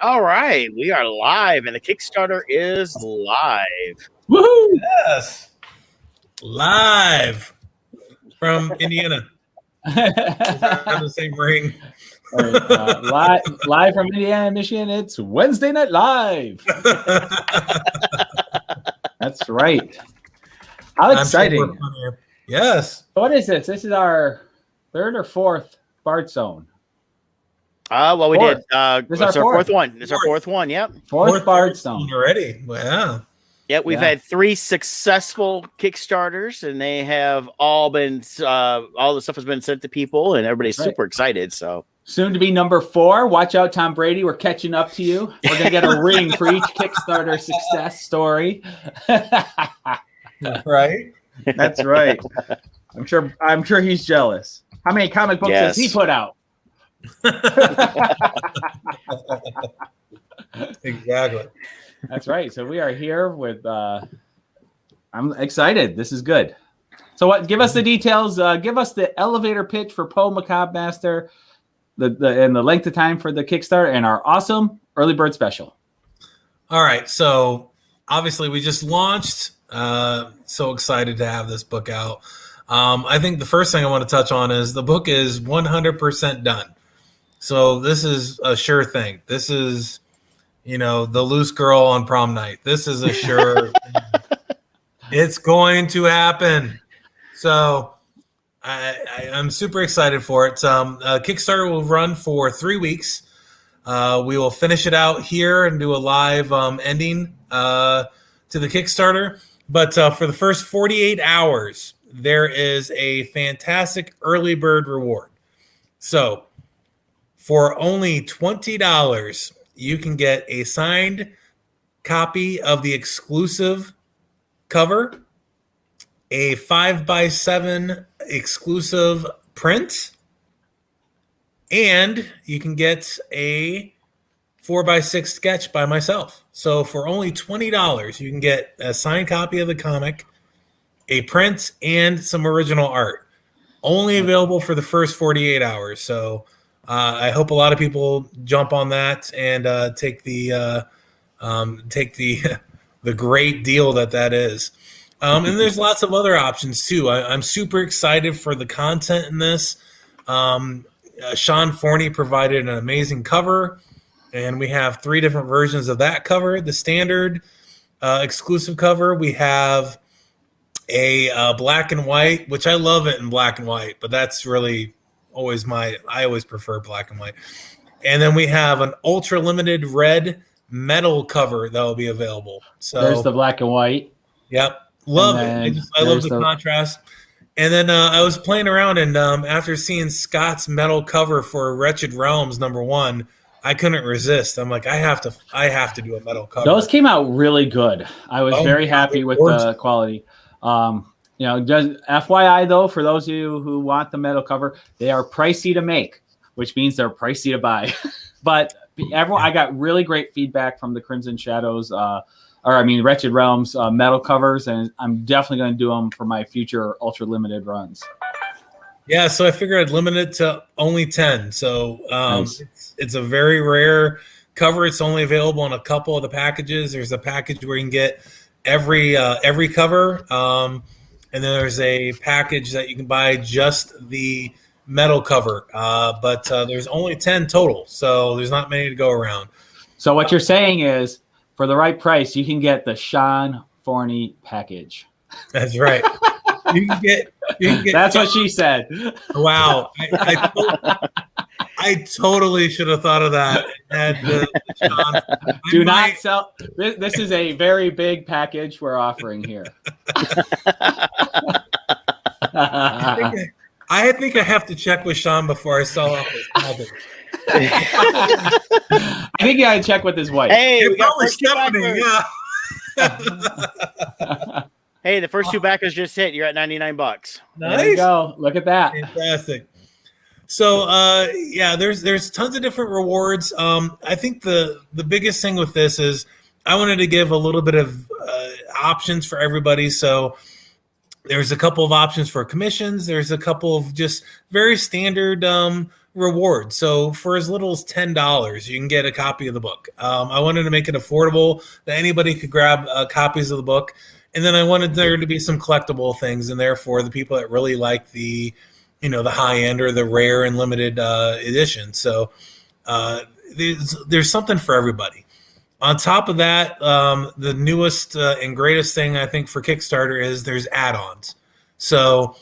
All right, we are live, and the Kickstarter is live. Woohoo! Yes, live from Indiana. On the same ring. Live from Indiana, Michigan. It's Wednesday Night Live. That's right. How exciting! Yes. What is this? This is our third or fourth Bardstone. Well, we Fourth. did. This is It's our our fourth. fourth one. It's our fourth one. Yep. Fourth Bardstone already. Wow. Yep. We've had 3 successful Kickstarters, and they have all been. All the stuff has been sent to people, and everybody's super excited. So soon to be number 4. Watch out, Tom Brady. We're catching up to you. We're gonna get a ring for each Kickstarter success story. Right. That's right. I'm sure he's jealous. How many comic books does he put out? Exactly. That's right. So we are here with I'm excited. This is good. So what give us the details, give us the elevator pitch for Poe Macabre Master, and the length of time for the Kickstarter and our awesome early bird special. All right. So obviously we just launched. So excited to have this book out. I think the first thing I want to touch on is the book is 100% done. So this is a sure thing. This is, the loose girl on prom night. This is a sure it's going to happen. So I'm super excited for it. Kickstarter will run for 3 weeks. We will finish it out here and do a live ending to the Kickstarter. But for the first 48 hours, there is a fantastic early bird reward. So for only $20, you can get a signed copy of the exclusive cover, a 5x7 exclusive print, and you can get a 4x6 sketch by myself. So for only $20, you can get a signed copy of the comic, a print, and some original art. Only available for the first 48 hours. So I hope a lot of people jump on that and take the the great deal that is. And there's lots of other options too. I'm super excited for the content in this. Sean Forney provided an amazing cover, and we have 3 different versions of that cover. The standard exclusive cover, we have a black and white, which I love it in black and white, but that's really always I always prefer black and white. And then we have an ultra limited red metal cover that will be available. So there's the black and white. Yep. Love it. I love the contrast. And then I was playing around, and after seeing Scott's metal cover for Wretched Realms #1, I couldn't resist. I'm like, I have to do a metal cover. Those came out really good. I was very happy with the quality. Just FYI though, for those of you who want the metal cover, they are pricey to make, which means they're pricey to buy. But I got really great feedback from the Crimson Shadows, Wretched Realms metal covers, and I'm definitely going to do them for my future ultra limited runs. Yeah, so I figured I'd limit it to only 10. So nice. It's a very rare cover. It's only available in a couple of the packages. There's a package where you can get every cover, and then there's a package that you can buy just the metal cover. But there's only 10 total, so there's not many to go around. So what you're saying is, for the right price, you can get the Sean Forney package. That's right. You can get. That's what she said. Wow, I totally should have thought of that. Do not sell. This is a very big package we're offering here. I think I have to check with Sean before I sell off his package. I think you gotta check with his wife. Hey, we got probably Stephanie. Yeah. Hey, the first 2 backers just hit. You're at $99. Nice. There you go. Look at that. Fantastic. So there's tons of different rewards. I think the biggest thing with this is I wanted to give a little bit of options for everybody. So there's a couple of options for commissions. There's a couple of just very standard reward. So for as little as $10, you can get a copy of the book. I wanted to make it affordable that anybody could grab copies of the book. And then I wanted there to be some collectible things in there for the people that really like the high end or the rare and limited edition. So there's something for everybody. On top of that, the newest and greatest thing I think for Kickstarter is there's add-ons. So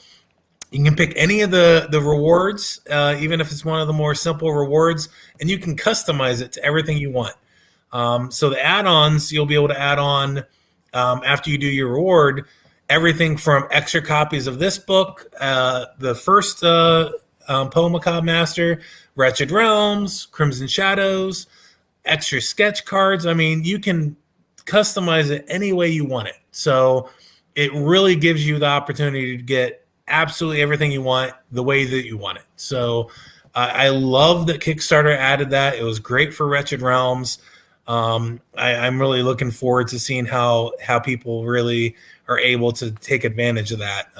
you can pick any of the rewards, even if it's one of the more simple rewards, and you can customize it to everything you want. So the add-ons, you'll be able to add on after you do your reward, everything from extra copies of this book, the first Poe Macabre Master, Wretched Realms, Crimson Shadows, extra sketch cards. I mean, you can customize it any way you want it. So it really gives you the opportunity to get absolutely everything you want the way that you want it. So I love that Kickstarter added that. It was great for Wretched Realms. I'm really looking forward to seeing how people really are able to take advantage of that.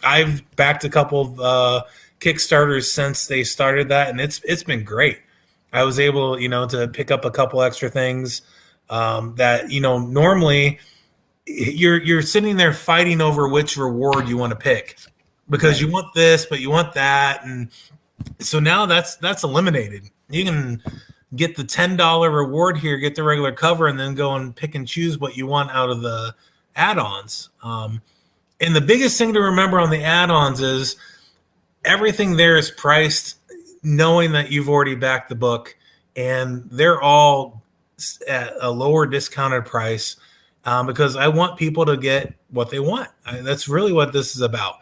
I've backed a couple of Kickstarters since they started that, and it's been great. I was able, to pick up a couple extra things that, normally you're sitting there fighting over which reward you want to pick because you want this, but you want that. And so now that's eliminated. You can get the $10 reward here, get the regular cover, and then go and pick and choose what you want out of the add-ons. And the biggest thing to remember on the add-ons is everything there is priced knowing that you've already backed the book, and they're all at a lower discounted price because I want people to get what they want. That's really what this is about.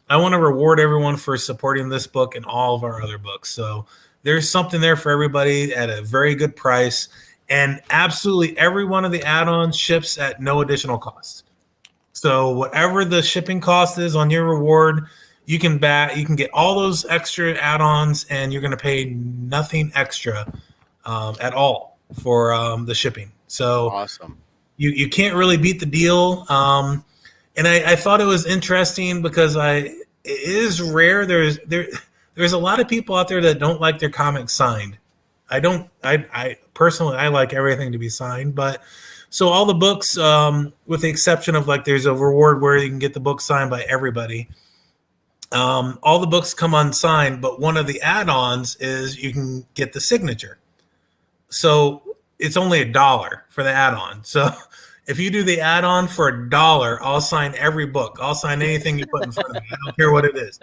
I want to reward everyone for supporting this book and all of our other books. So there's something there for everybody at a very good price, and absolutely every one of the add-ons ships at no additional cost. So whatever the shipping cost is on your reward, you can get all those extra add-ons, and you're going to pay nothing extra at all for the shipping. So awesome. You can't really beat the deal. And I thought it was interesting because it is rare. There's a lot of people out there that don't like their comics signed. I personally, I like everything to be signed, but so all the books, with the exception of there's a reward where you can get the book signed by everybody. All the books come unsigned, but one of the add-ons is you can get the signature. So it's only $1 for the add-on. So if you do the add-on for $1, I'll sign every book. I'll sign anything you put in front of me. I don't care what it is.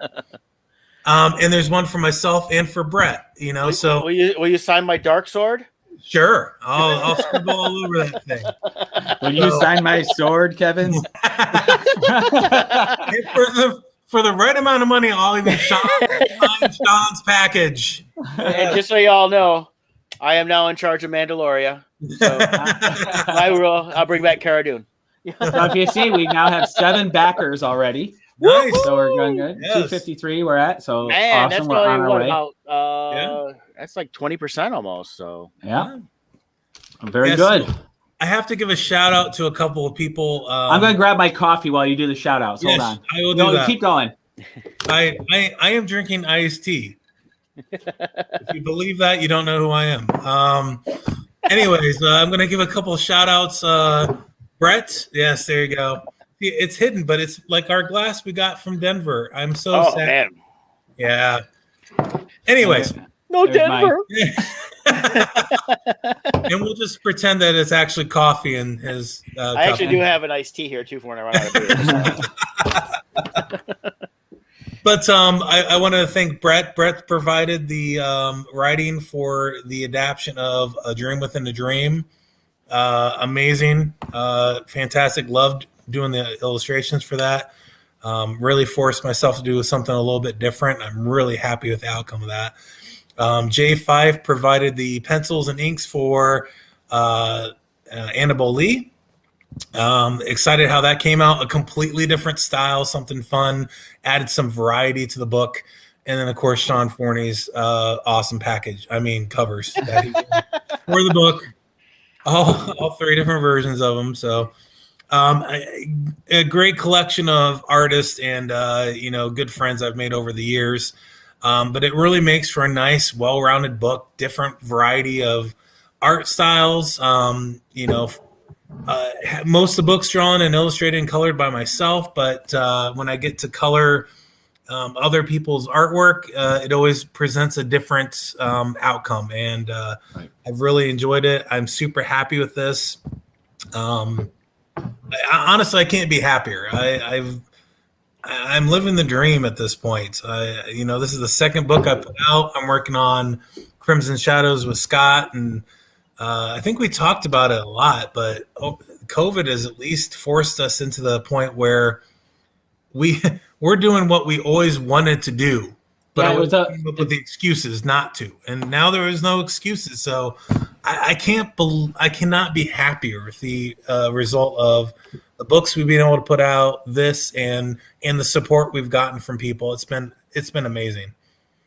And there's one for myself and for Brett, so will you sign my Dark Sword? Sure. I'll scribble all over that thing. Will you sign my sword, Kevin? For the right amount of money, I'll even sign Sean's package. And just so y'all know, I am now in charge of Mandalorian. So I'll bring back Cara Dune. So if you see, we now have 7 backers already. Nice. So we're going good. Yes. 253 we're at. So man, awesome. That's we're on our way. About that's like 20% almost. So yeah. Very good. I have to give a shout out to a couple of people. I'm going to grab my coffee while you do the shout outs. Hold on. I will do that. Keep going. I am drinking iced tea. If you believe that, you don't know who I am. Anyways, I'm going to give a couple of shout outs. Brett. Yes, there you go. It's hidden, but it's like our glass we got from Denver. I'm so sad. Man. Yeah. Anyways. No Denver. And we'll just pretend that it's actually coffee in his I actually do have an iced tea here too for when I run out of beer. But I want to thank Brett. Brett provided the writing for the adaptation of A Dream Within a Dream. Amazing. Fantastic. Loved doing the illustrations for that. Really forced myself to do something a little bit different. I'm really happy with the outcome of that. J5 provided the pencils and inks for Annabelle Lee. Excited how that came out. A completely different style, something fun, added some variety to the book. And then, of course, Sean Forney's awesome package. I mean, covers that he did for the book. All 3 different versions of them. So a great collection of artists and, good friends I've made over the years. but it really makes for a nice, well-rounded book, different variety of art styles. Most of the books drawn and illustrated and colored by myself, but when I get to color other people's artwork, it always presents a different outcome, and I've really enjoyed it. I'm super happy with this. Honestly, I can't be happier. I'm living the dream at this point. This is the second book I put out. I'm working on Crimson Shadows with Scott, and I think we talked about it a lot, but COVID has at least forced us into the point where we're doing what we always wanted to do, but I was up with the excuses not to. And now there is no excuses. So I cannot be happier with the result of the books we've been able to put out, this and the support we've gotten from people. It's been amazing.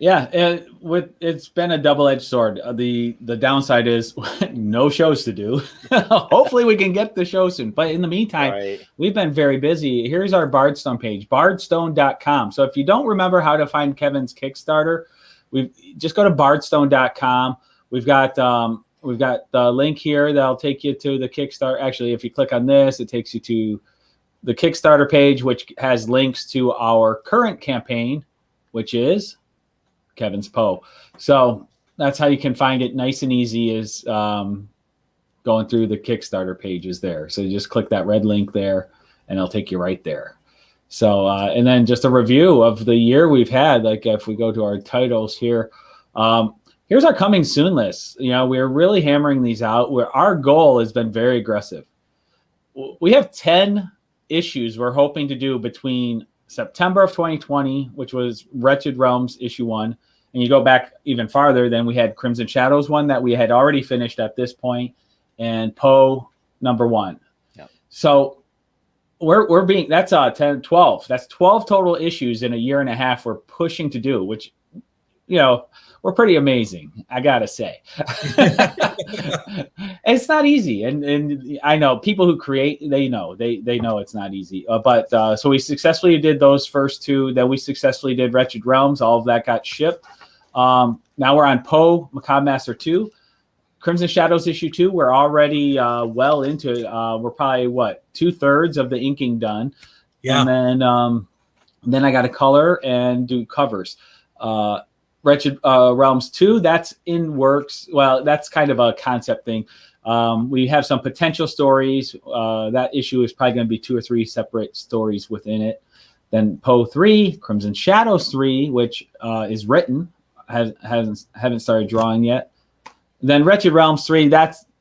Yeah, it's been a double-edged sword. The downside is no shows to do. Hopefully we can get the show soon. But in the meantime, We've been very busy. Here's our Bardstone page, bardstone.com. So if you don't remember how to find Kevin's Kickstarter, just go to bardstone.com. We've got the link here that'll take you to the Kickstarter. Actually, if you click on this, it takes you to the Kickstarter page, which has links to our current campaign, which is Kevin's Poe. So that's how you can find it nice and easy, is going through the Kickstarter pages there. So you just click that red link there and it'll take you right there. So, and then just a review of the year we've had. Like if we go to our titles here, here's our coming soon list. We're really hammering these out, where our goal has been very aggressive. We have 10 issues we're hoping to do between September of 2020, which was Wretched Realms issue 1. And you go back even farther, then we had Crimson Shadows 1 that we had already finished at this point, and Poe number 1. Yep. So we're being, that's 10, 12. That's 12 total issues in a year and a half we're pushing to do, which, we're pretty amazing, I gotta say. It's not easy, and I know people who create, they know it's not easy. So we successfully did those first two. Then we successfully did Wretched Realms. All of that got shipped. Now we're on Poe Macabre Master 2, Crimson Shadows issue 2. We're already well into it. We're probably 2/3 of the inking done. Yeah, and then I got to color and do covers. Wretched Realms 2, that's in works. Well, that's kind of a concept thing. We have some potential stories. That issue is probably going to be 2 or 3 separate stories within it. Then Poe 3, Crimson Shadows 3, which is written, haven't started drawing yet. Then Wretched Realms 3,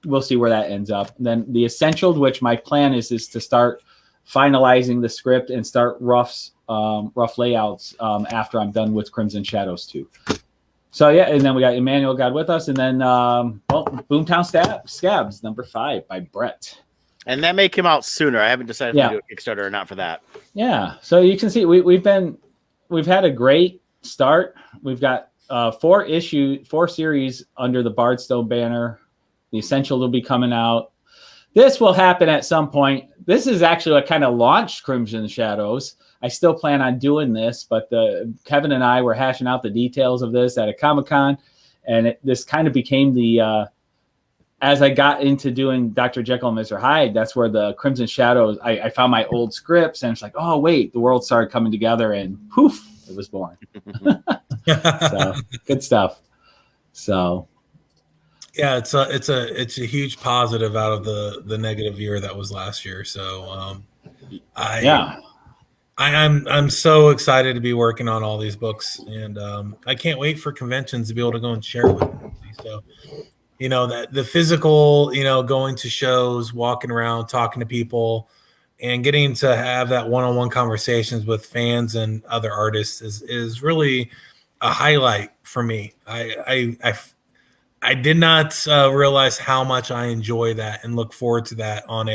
we'll see where that ends up. Then The Essentials, which my plan is to start finalizing the script and start rough layouts after I'm done with Crimson Shadows 2. So yeah, and then we got Emmanuel God With Us, and then Boomtown Scabs number 5 by Brett. And that may come out sooner. I haven't decided if to do a Kickstarter or not for that. Yeah, so you can see we've had a great start. We've got 4 series under the Bardstone banner. The Essential will be coming out. This will happen at some point. This is actually what kind of launched Crimson Shadows. I still plan on doing this, but Kevin and I were hashing out the details of this at a Comic-Con, and this kind of became the as I got into doing Dr. Jekyll and Mr. Hyde, that's where the Crimson Shadows, I found my old scripts, and it's like, oh, wait, the world started coming together, and poof, it was born. So, good stuff. So, yeah, it's a huge positive out of the negative year that was last year. So, I'm so excited to be working on all these books, and I can't wait for conventions to be able to go and share it with everybody. So, that the physical, going to shows, walking around, talking to people, and getting to have that one-on-one conversations with fans and other artists is really a highlight for me. I did not realize how much I enjoy that and look forward to that on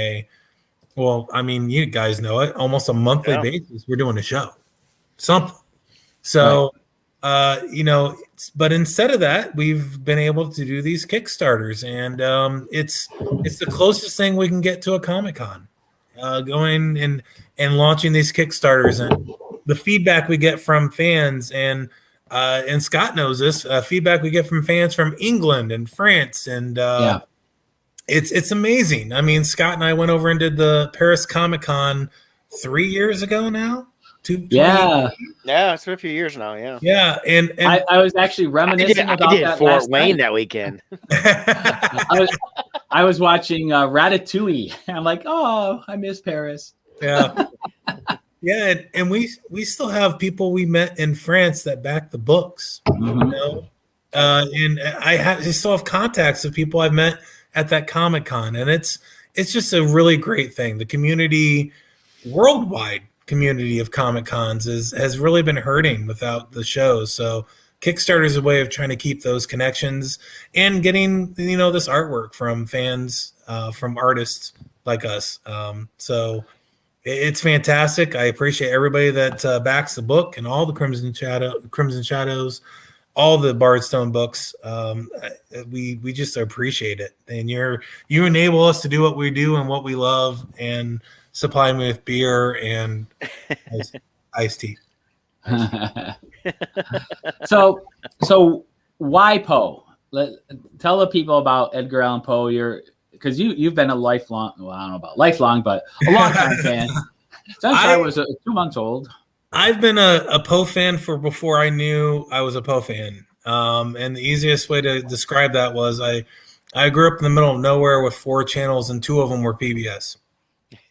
you guys know it, almost a monthly basis. We're doing a show, something. So, right. But instead of that, we've been able to do these Kickstarters, and it's the closest thing we can get to a Comic-Con, going and launching these Kickstarters, and the feedback we get from fans. And and Scott knows this, feedback we get from fans from England and France, and it's amazing. I mean, Scott and I went over and did the Paris Comic-Con 3 years ago now. Yeah, it's been a few years now. Yeah, and I was actually reminiscing about that Fort last Wayne night. that weekend. I was watching Ratatouille. I'm like, oh, I miss Paris. Yeah. Yeah, and we still have people we met in France that back the books, you know, and I still have contacts of people I've met at that Comic-Con, and it's just a really great thing. The community, worldwide community of Comic-Cons has really been hurting without the shows. So Kickstarter is a way of trying to keep those connections and getting, you know, this artwork from fans, from artists like us. So it's fantastic. I appreciate everybody that backs the book and all the Crimson Shadows, all the Bardstone books. We just appreciate it, and you enable us to do what we do and what we love, and supply me with beer and iced tea. So why Poe? Tell the people about Edgar Allan Poe. Because you've been a lifelong, well, I don't know about lifelong, but a long time fan. Since I was 2 months old. I've been a Poe fan for before I knew I was a Poe fan. And the easiest way to describe that was I grew up in the middle of nowhere with 4 channels, and 2 of them were PBS.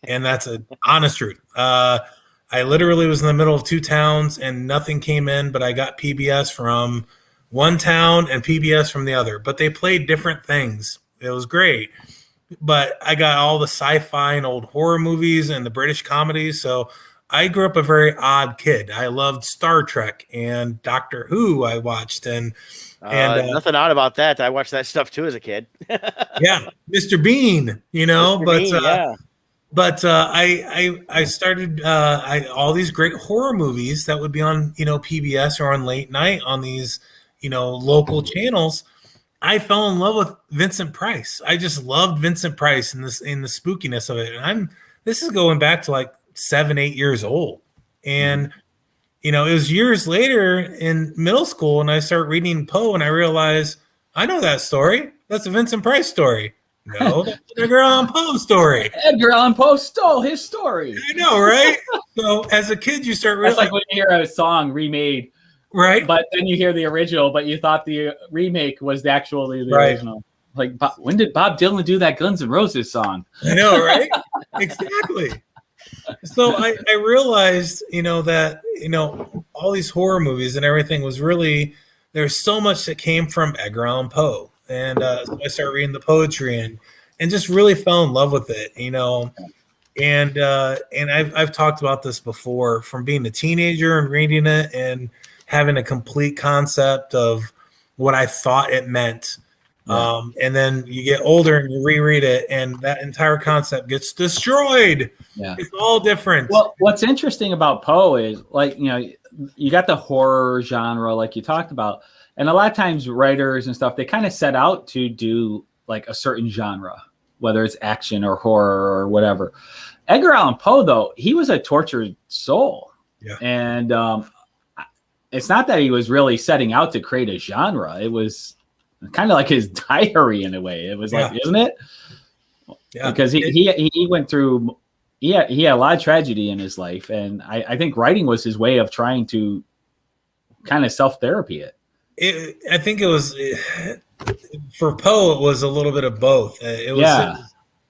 And that's an honest truth. I literally was in the middle of 2 towns and nothing came in, but I got PBS from one town and PBS from the other. But they played different things. It was great. But I got all the sci-fi and old horror movies and the British comedies. So I grew up a very odd kid. I loved Star Trek and Doctor Who. I watched and nothing odd about that. I watched that stuff too as a kid. Yeah, Mr. Bean. You know, Mr. but I started all these great horror movies that would be on, you know, PBS or on late night on these, you know, local channels. I fell in love with Vincent Price. I just loved Vincent Price and the spookiness of it. And this is going back to like 7, 8 years old. And, you know, it was years later in middle school, and I started reading Poe, and I realized I know that story. That's a Vincent Price story. No, that's an Edgar Allan Poe story. Edgar Allan Poe stole his story. I know, right? So as a kid, you start realizing. That's like when you hear a song remade. Right. But then you hear the original, but you thought the remake was actually the original. Like, when did Bob Dylan do that Guns N' Roses song? I know, right? Exactly. So I realized, you know, that, you know, all these horror movies and everything was really, there's so much that came from Edgar Allan Poe. And so I started reading the poetry and just really fell in love with it, you know. And I've talked about this before, from being a teenager and reading it and having a complete concept of what I thought it meant. Yeah. And then you get older and you reread it, and that entire concept gets destroyed. Yeah. It's all different. Well, what's interesting about Poe is, like, you know, you got the horror genre, like you talked about, and a lot of times writers and stuff, they kind of set out to do like a certain genre, whether it's action or horror or whatever. Edgar Allan Poe, though, he was a tortured soul. Yeah. And it's not that he was really setting out to create a genre. It was kind of like his diary in a way. It was like, isn't it? Yeah. Because he went through, he had a lot of tragedy in his life. And I think writing was his way of trying to kind of self-therapy it. I think it was, for Poe, it was a little bit of both. It was,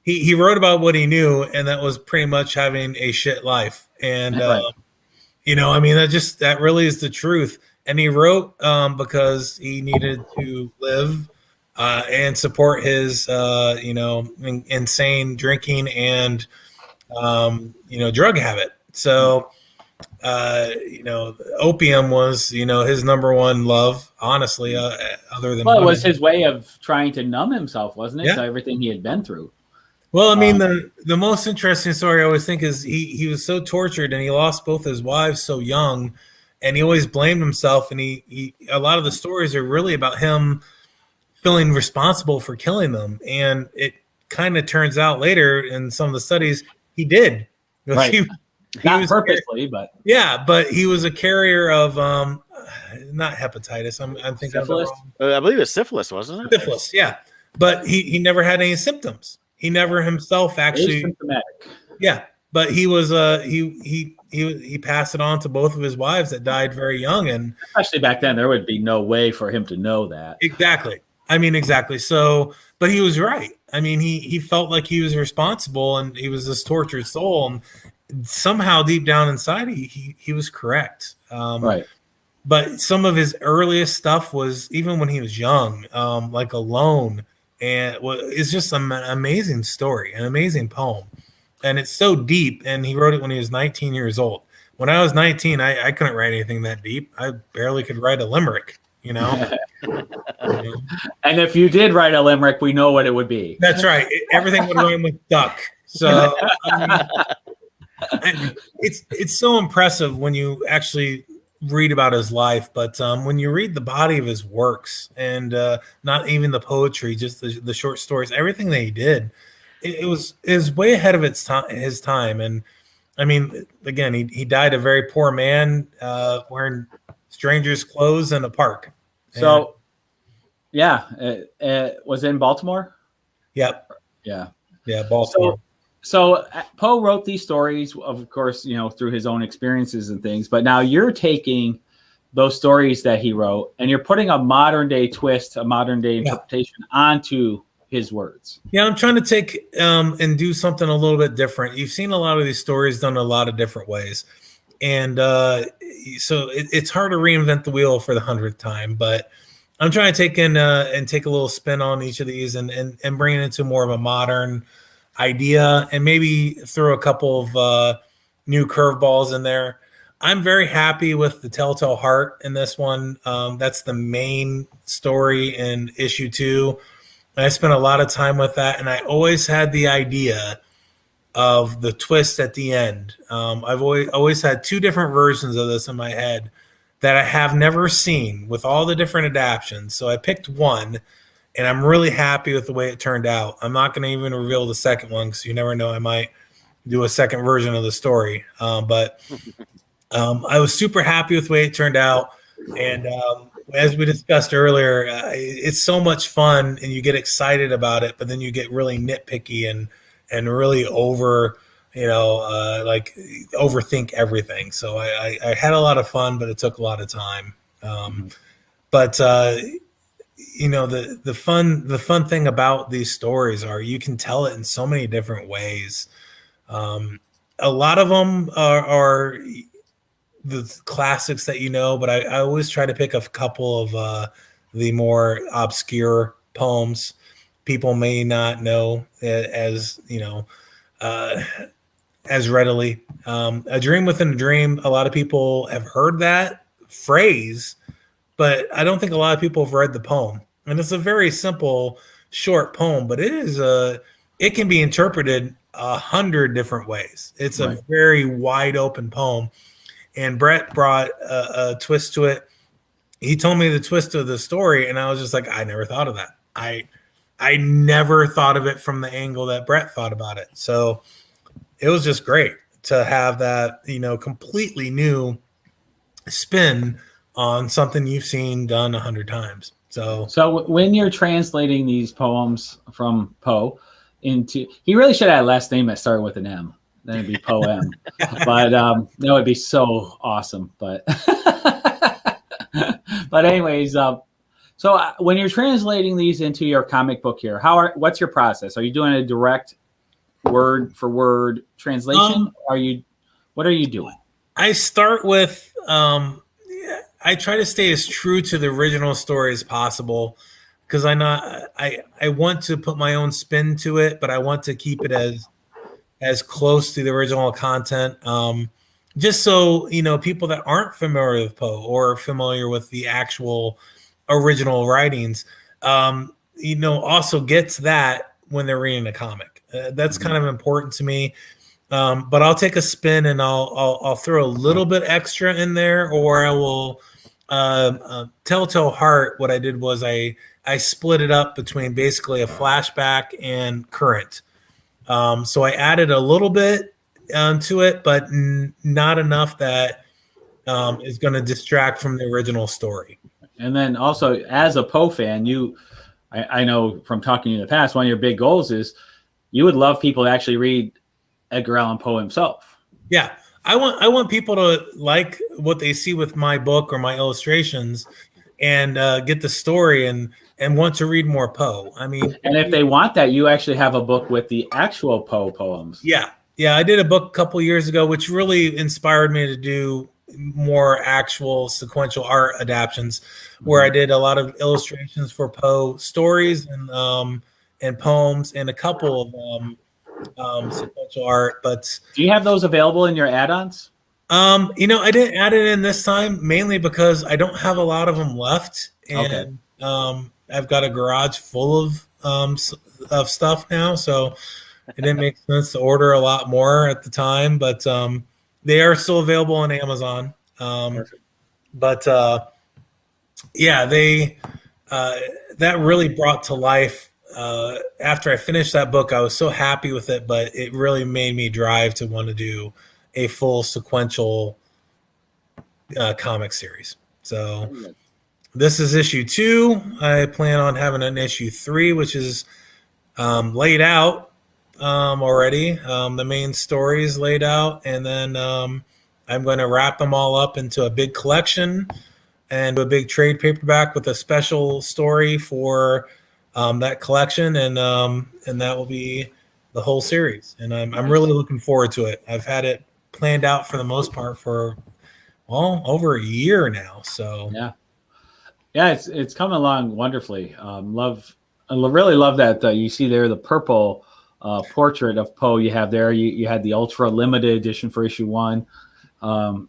he wrote about what he knew, and that was pretty much having a shit life. And, you know, I mean, that really is the truth. And he wrote because he needed to live and support his, you know, insane drinking and, you know, drug habit. So, you know, opium was, you know, his number one love, honestly, other than. Well, it was his way of trying to numb himself, wasn't it? Yeah. To everything he had been through. Well, I mean, the most interesting story I always think is he was so tortured, and he lost both his wives so young, and he always blamed himself. And he a lot of the stories are really about him feeling responsible for killing them. And it kind of turns out later in some of the studies he did. Right. Not purposely, but yeah, but he was a carrier of not hepatitis. I'm thinking Syphilis? of the wrong. I believe it was syphilis, wasn't it? Syphilis, yeah. But he never had any symptoms. He never himself actually. Asymptomatic. Yeah, but he was he passed it on to both of his wives that died very young, and especially back then, there would be no way for him to know that. Exactly. I mean, exactly. So, but he was right. I mean, he felt like he was responsible, and he was this tortured soul, and somehow deep down inside, he was correct. Right. But some of his earliest stuff was even when he was young, like Alone, and it's just an amazing story, an amazing poem. And it's so deep, and he wrote it when he was 19 years old. When I was 19, I couldn't write anything that deep. I barely could write a limerick, you know? And if you did write a limerick, we know what it would be. That's right. Everything would rhyme with duck. So it's so impressive when you actually read about his life. But when you read the body of his works, and not even the poetry, just the short stories, everything that he did, it was way ahead of his time. And I mean, again, he died a very poor man, wearing strangers' clothes in a park. So, yeah, was it in Baltimore? Yep. Yeah, Baltimore. So Poe wrote these stories, of course, through his own experiences and things. But now you're taking those stories that he wrote, and you're putting a modern day twist, a modern day interpretation onto his words. Yeah, I'm trying to take and do something a little bit different. You've seen a lot of these stories done a lot of different ways, and so it's hard to reinvent the wheel for the 100th time. But I'm trying to take in and take a little spin on each of these, and bring it into more of a modern idea, and maybe throw a couple of new curveballs in there. I'm very happy with the Telltale Heart in this one. That's the main story in issue 2. And I spent a lot of time with that, and I always had the idea of the twist at the end. I've always had 2 different versions of this in my head that I have never seen with all the different adaptions. So I picked one, and I'm really happy with the way it turned out. I'm not going to even reveal the second one because you never know. I might do a second version of the story. But I was super happy with the way it turned out. And as we discussed earlier, it's so much fun, and you get excited about it, but then you get really nitpicky and really overthink everything. So I had a lot of fun, but it took a lot of time. But the fun thing about these stories are you can tell it in so many different ways. A lot of them are the classics that but I always try to pick a couple of the more obscure poems people may not know as readily. A Dream Within a Dream, a lot of people have heard that phrase, but I don't think a lot of people have read the poem. And it's a very simple, short poem, but it can be interpreted 100 different ways. It's a very wide open poem. And Brett brought a twist to it. He told me the twist of the story, and I was just like, I never thought of that. I never thought of it from the angle that Brett thought about it. So it was just great to have that, completely new spin on something you've seen done 100 times. So when you're translating these poems from Poe into, he really should have a last name that started with an M. Then it'd be Poem. But that would be so awesome. But but anyways, so when you're translating these into your comic book here, what's your process? Are you doing a direct word for word translation? What are you doing? I start with I try to stay as true to the original story as possible, because I want to put my own spin to it, but I want to keep it as close to the original content, just so people that aren't familiar with Poe or familiar with the actual original writings, also gets that when they're reading a comic. That's kind of important to me. But I'll take a spin, and I'll throw a little bit extra in there, or I will Telltale Heart. What I did was I split it up between basically a flashback and current. So I added a little bit to it, but not enough that is going to distract from the original story. And then also, as a Poe fan, I know from talking to you in the past, one of your big goals is you would love people to actually read Edgar Allan Poe himself. Yeah, I want people to like what they see with my book or my illustrations, and get the story and want to read more Poe. I mean, and if they want that, you actually have a book with the actual Poe poems. Yeah, I did a book a couple years ago, which really inspired me to do more actual sequential art adaptions, where I did a lot of illustrations for Poe stories and poems, and a couple of sequential art. But do you have those available in your add-ons? I didn't add it in this time, mainly because I don't have a lot of them left, and I've got a garage full of stuff now, so it didn't make sense to order a lot more at the time. But they are still available on Amazon. But they that really brought to life. After I finished that book, I was so happy with it, but it really made me drive to want to do a full sequential comic series. So this is issue 2. I plan on having an issue 3, which is laid out already. The main story is laid out, and then I'm going to wrap them all up into a big collection and a big trade paperback with a special story for that collection, and that will be the whole series. And I'm really looking forward to it. I've had it planned out for the most part for over a year now. So it's coming along wonderfully. I really love that you see there the purple portrait of Poe you have there. You had the ultra limited edition for issue 1. You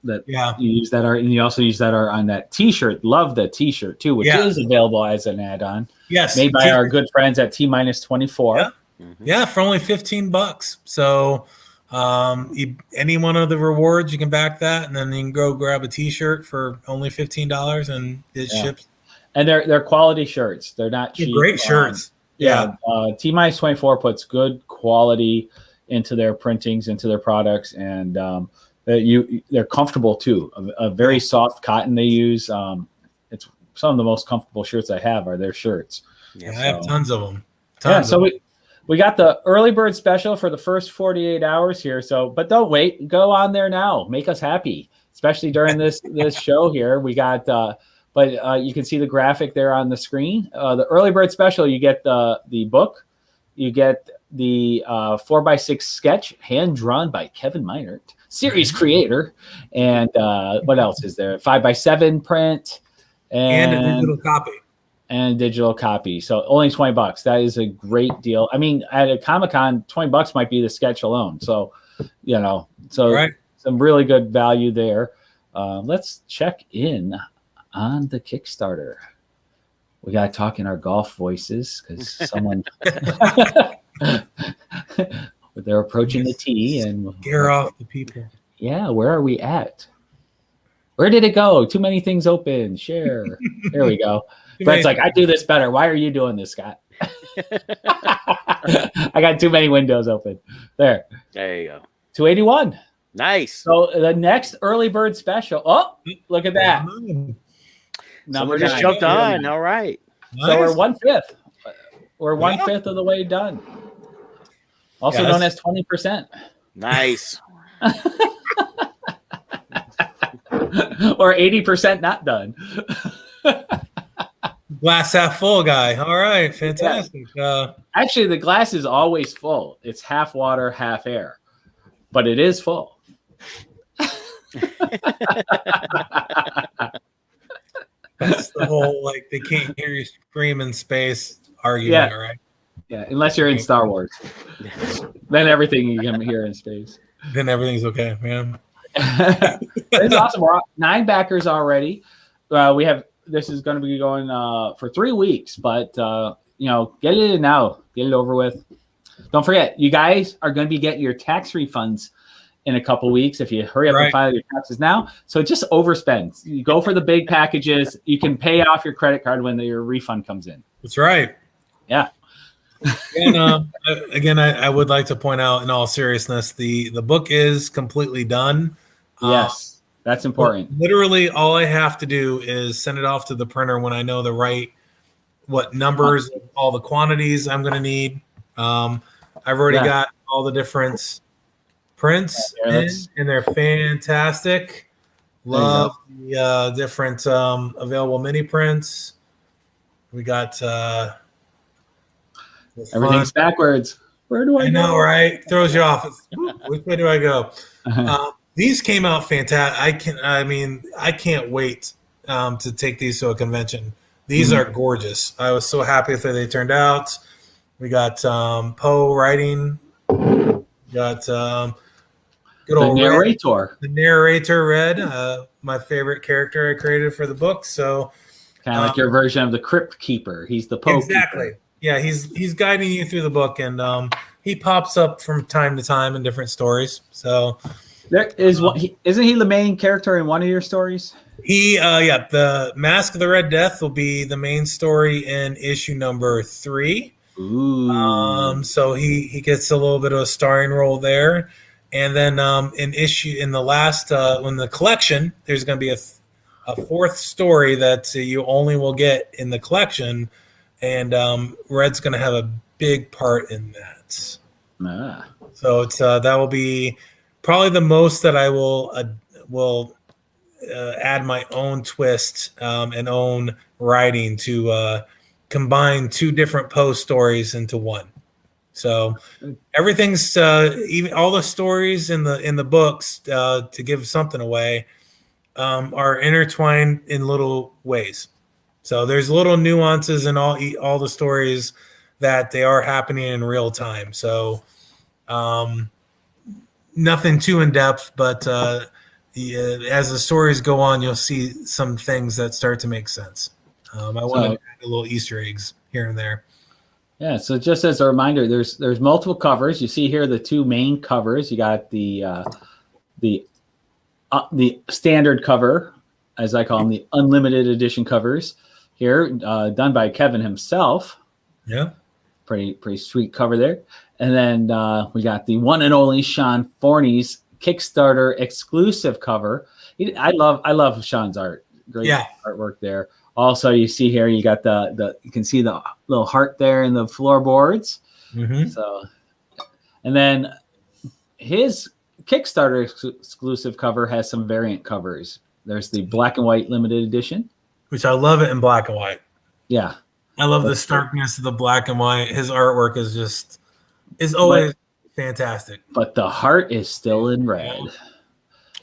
use that art, and you also use that art on that T-shirt. Love that T-shirt too, which is available as an add-on. Yes, made by our good friends at T-24. Yeah, for only $15. So any one of the rewards, you can back that, and then you can go grab a T-shirt for only $15, and it ships. And they're quality shirts. They're not cheap. Great shirts. T-24 puts good quality into their printings, into their products, and they're comfortable too. A very soft cotton they use. It's some of the most comfortable shirts I have are their shirts. Yeah, I have tons of them. So we got the early bird special for the first 48 hours here. So, but don't wait. Go on there now. Make us happy, especially during this show here. We got, you can see the graphic there on the screen. The early bird special, you get the book, you get the 4x6 sketch, hand drawn by Kevin Meinert, series creator, and what else is there? 5x7 print, and a digital copy. And digital copy. So only $20. That is a great deal. I mean, at a Comic-Con, $20 might be the sketch alone. So, some really good value there. Let's check in on the Kickstarter. We got to talk in our golf voices because someone they're approaching the tee and scare off the people. Yeah, where are we at? Where did it go? Too many things open. Share. There we go. Brett's like, I do this better. Why are you doing this, Scott? I got too many windows open. There you go. 281. Nice. So the next early bird special. Oh, look at that. Someone just jumped on. All right. Nice. So we're 1/5. We're 1/5 of the way done. Also known as 20%. Nice. Or 80% not done. Glass half full guy. All right, fantastic. Actually, the glass is always full. It's half water, half air, but it is full. That's the whole they can't hear you scream in space argument, right? Yeah, unless you're in Star Wars, then everything you can hear in space. Then everything's okay, man. It's awesome. We're 9 backers already. We have. This is going to be going for 3 weeks, but get it in now, get it over with. Don't forget, you guys are going to be getting your tax refunds in a couple weeks if you hurry up and file your taxes now. So just overspend. You go for the big packages. You can pay off your credit card when your refund comes in. That's right. Yeah. And again, I would like to point out, in all seriousness, the book is completely done. Yes. That's important. Well, literally, all I have to do is send it off to the printer when I know what numbers, all the quantities I'm going to need. I've already got all the different prints in, and they're fantastic. Love the different available mini prints. We got everything's backwards. Where do I go? I know, right? Throws you off. Which way do I go? These came out fantastic. I can't wait to take these to a convention. These are gorgeous. I was so happy with how they turned out. We got Poe writing. We got good old narrator. Red. The narrator, Red, my favorite character I created for the book. So kind of like your version of the Crypt Keeper. He's the Poe. Exactly. Keeper. Yeah, he's guiding you through the book, and he pops up from time to time in different stories. So there is isn't he the main character in one of your stories? The Mask of the Red Death will be the main story in issue number 3. Ooh. So he gets a little bit of a starring role there, and then in the last in the collection, there's going to be a 4th story that you only will get in the collection. And Red's going to have a big part in that. So it's that will be probably the most that I will add my own twist and own writing to combine 2 different Poe stories into one. So everything's even all the stories in the books to give something away are intertwined in little ways. So there's little nuances in all the stories that they are happening in real time. So nothing too in depth, but as the stories go on, you'll see some things that start to make sense. I want to add a little Easter eggs here and there. Yeah. So just as a reminder, there's multiple covers. You see here the 2 main covers. You got the standard cover, as I call them, the unlimited edition covers. Here, done by Kevin himself. Yeah. Pretty sweet cover there. And then we got the one and only Sean Forney's Kickstarter exclusive cover. I love Sean's art. Great artwork there. Also, you see here, you got you can see the little heart there in the floorboards. Mm-hmm. So, and then his Kickstarter exclusive cover has some variant covers. There's the black and white limited edition, which I love it in black and white. Yeah. I love the starkness of the black and white. His artwork is always fantastic. But the heart is still in red.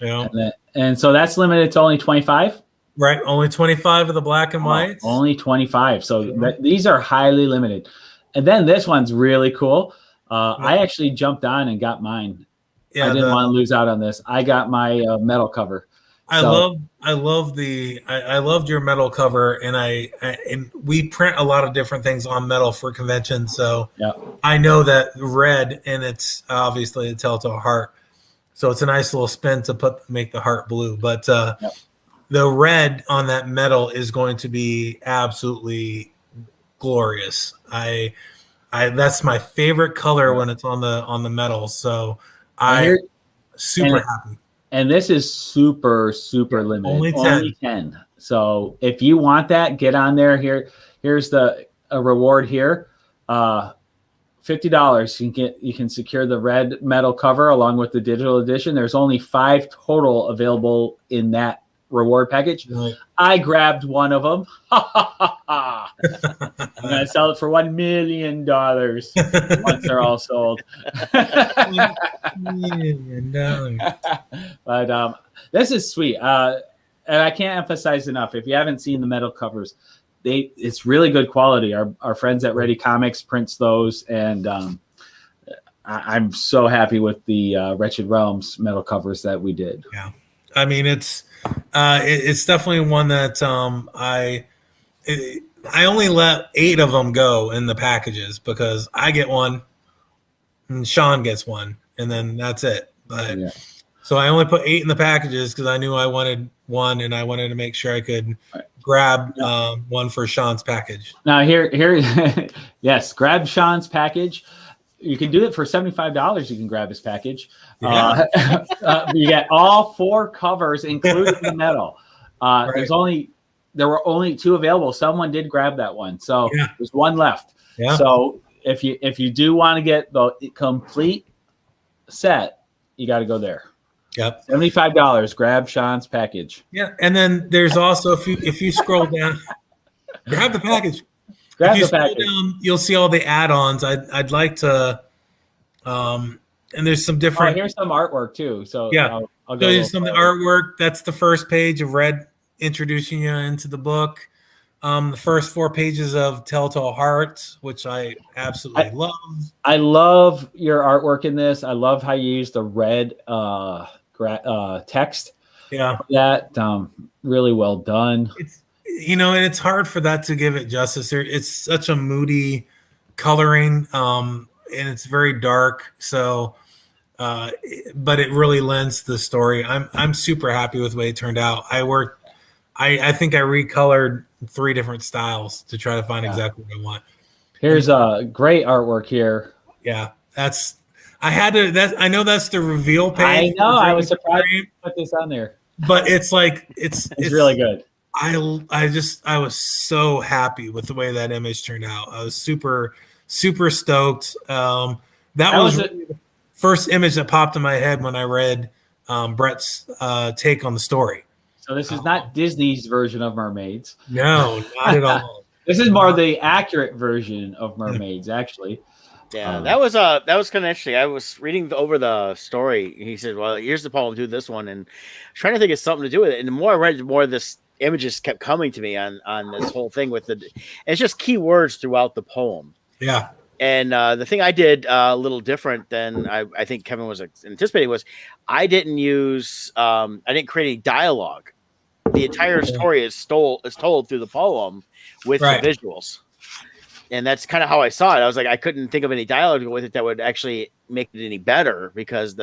Yeah. And so that's limited to only 25? Right. Only 25 of the black and white. Only 25. So these are highly limited. And then this one's really cool. I actually jumped on and got mine. Yeah, I didn't want to lose out on this. I got my metal cover. I loved your metal cover, and we print a lot of different things on metal for conventions. So I know that red, and it's obviously a telltale heart. So it's a nice little spin to make the heart blue. But the red on that metal is going to be absolutely glorious. That's my favorite color when it's on the metal. So I'm super happy. And this is super, super limited. Only 10. So if you want that, get on there. Here's a reward here. $50. You can secure the red metal cover along with the digital edition. There's only 5 total available in that reward package. Right. I grabbed one of them. I'm going to sell it for $1 million once they're all sold. $1 million. But this is sweet. And I can't emphasize enough, if you haven't seen the metal covers, it's really good quality. Our friends at Ready Comics prints those, and I'm so happy with the Wretched Realms metal covers that we did. Yeah, I mean it's definitely one that I only let 8 of them go in the packages because I get one, and Sean gets one, and then that's it. But so I only put 8 in the packages because I knew I wanted one, and I wanted to make sure I could grab one for Sean's package. Now here, yes, grab Sean's package. you can do it for $75. You can grab his package. Yeah. You get all 4 covers, including the metal. Right. There were only 2 available. Someone did grab that one, so there's 1 left. Yeah. So if you do want to get the complete set, you got to go there. Yep. $75. Grab Sean's package. Yeah, and then there's also if you scroll down, grab the package. Grab if you the scroll package. down, you'll see all the add-ons. I'd like to, and there's some different. Here's some artwork too. So yeah, I'll go. There's some of the artwork. That's the first page of Red introducing you into the book. The first 4 pages of Telltale Hearts, which I absolutely love. I love your artwork in this. I love how you use the red text. Yeah, that really well done. It's and it's hard for that to give it justice. It's such a moody coloring, and it's very dark. So, but it really lends to the story. I'm super happy with the way it turned out. I think I recolored 3 different styles to try to find exactly what I want. Here's a great artwork here. Yeah, I know that's the reveal page. I know. I was surprised to put this on there, but it's really good. I was so happy with the way that image turned out. I was super, super stoked. That was really the first image that popped in my head when I read Brett's take on the story. So this is not Disney's version of mermaids. No, not at all. This is more the accurate version of mermaids, actually. Yeah, that was kind of interesting. I was reading over the story. He said, "Well, here's the poem. Do this one," and trying to think of something to do with it. And the more I read, the more this images kept coming to me on this whole thing with it's just keywords throughout the poem. Yeah. And the thing I did a little different than I think Kevin was anticipating was I didn't create any dialogue. The entire story is told through the poem with the visuals. And that's kind of how I saw it. I was like, I couldn't think of any dialogue with it that would actually make it any better, because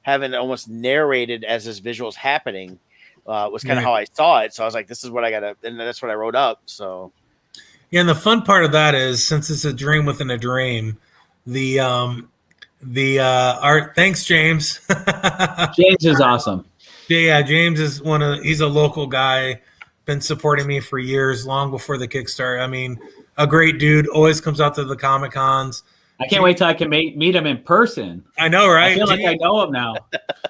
having it almost narrated as this visual's happening was kind of how I saw it. So I was like, this is what I gotta, and that's what I wrote up. So yeah, and the fun part of that is, since it's a dream within a dream, the art. Thanks, James. James is awesome. Yeah, James is he's a local guy, been supporting me for years, long before the Kickstarter. I mean, a great dude, always comes out to the Comic Cons. I can't wait till I can meet him in person. I know, right? I feel like I know him now.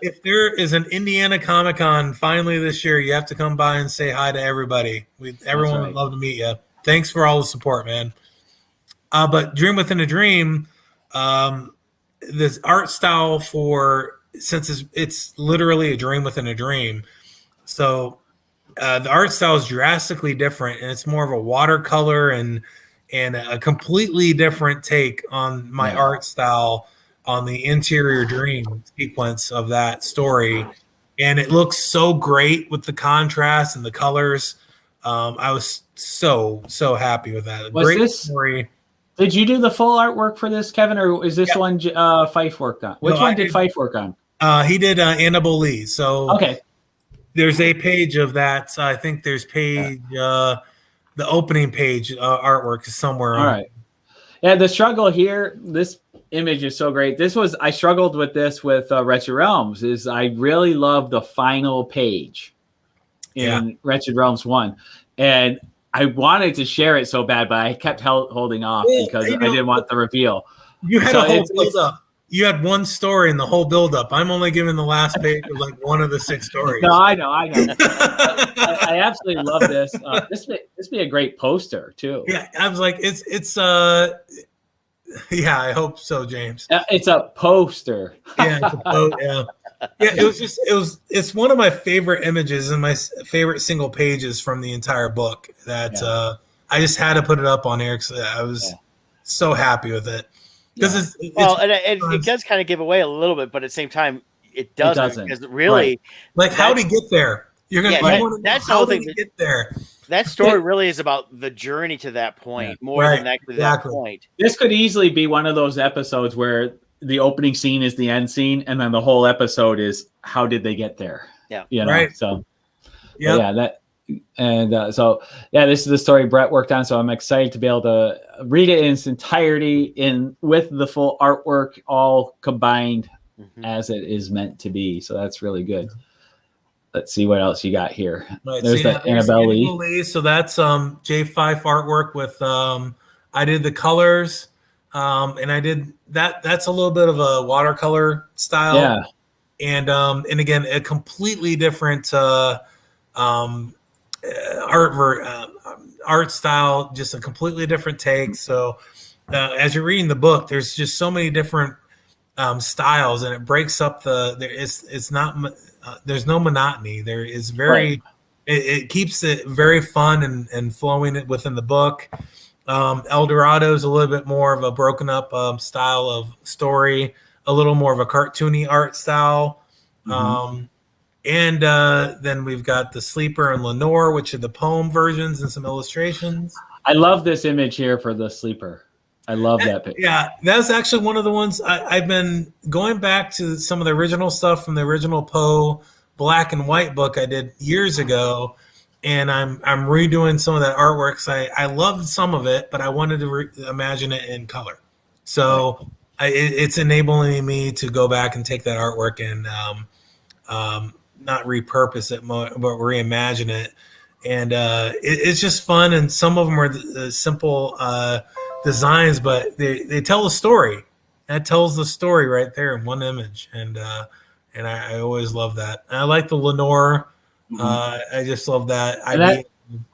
If there is an Indiana Comic Con finally this year, you have to come by and say hi to everybody. Everyone would love to meet you. Thanks for all the support, man. But Dream Within a Dream, this art style since it's literally a dream within a dream. So the art style is drastically different, and it's more of a watercolor and a completely different take on my art style on the interior dream sequence of that story. And it looks so great with the contrast and the colors. I was so happy with that. Great story. Did you do the full artwork for this, Kevin, or is this one Fife worked on? Which one did Fife work on? He did Annabelle Lee. So okay, there's a page of that. So I think there's the opening page artwork is somewhere. All right. Yeah, the struggle here. This image is so great. I struggled with this with Wretched Realms. Is I really love the final page in Wretched Realms 1, and I wanted to share it so bad, but I kept holding off because I didn't want the reveal. You had a whole build-up. You had one story in the whole build-up. I'm only giving the last page of like one of the 6 stories. No, I know. I absolutely love this. This be a great poster too. Yeah, I was like, it's yeah, I hope so, James. It's a poster. Yeah, it's one of my favorite images and my favorite single pages from the entire book that I just had to put it up on here because I was so happy with it. Because it does kind of give away a little bit, but at the same time, it doesn't. Because really, how to get there? You're gonna. That's the whole thing. Get there. That story really is about the journey to that point more than actually that point. This could easily be one of those episodes where the opening scene is the end scene, and then the whole episode is how did they get there? Yeah, So that And so, yeah, this is the story Brett worked on. So I'm excited to be able to read it in its entirety with the full artwork all combined as it is meant to be. So that's really good. Let's see what else you got here. Right, There's the Annabelle Lee. So that's J. Fife artwork with I did the colors, and I did that. That's a little bit of a watercolor style. Yeah. And again, a completely different art style, just a completely different take. So as you're reading the book, there's just so many different styles, and it breaks up it's not there's no monotony. There is it keeps it very fun and flowing within the book. El Dorado is a little bit more of a broken up style of story, a little more of a cartoony art style. And then we've got the Sleeper and Lenore, which are the poem versions and some illustrations. I love this image here for the Sleeper. I love that picture. Yeah, that's actually one of the ones I've been going back to some of the original stuff from the original Poe black and white book I did years ago, and I'm redoing some of that artwork. So I loved some of it, but I wanted to imagine it in color. So it's enabling me to go back and take that artwork and not repurpose it, but reimagine it. And it's just fun. And some of them are simple designs, but they tell a story. That tells the story right there in one image. And I always love that. And I like the Lenore. I just love that.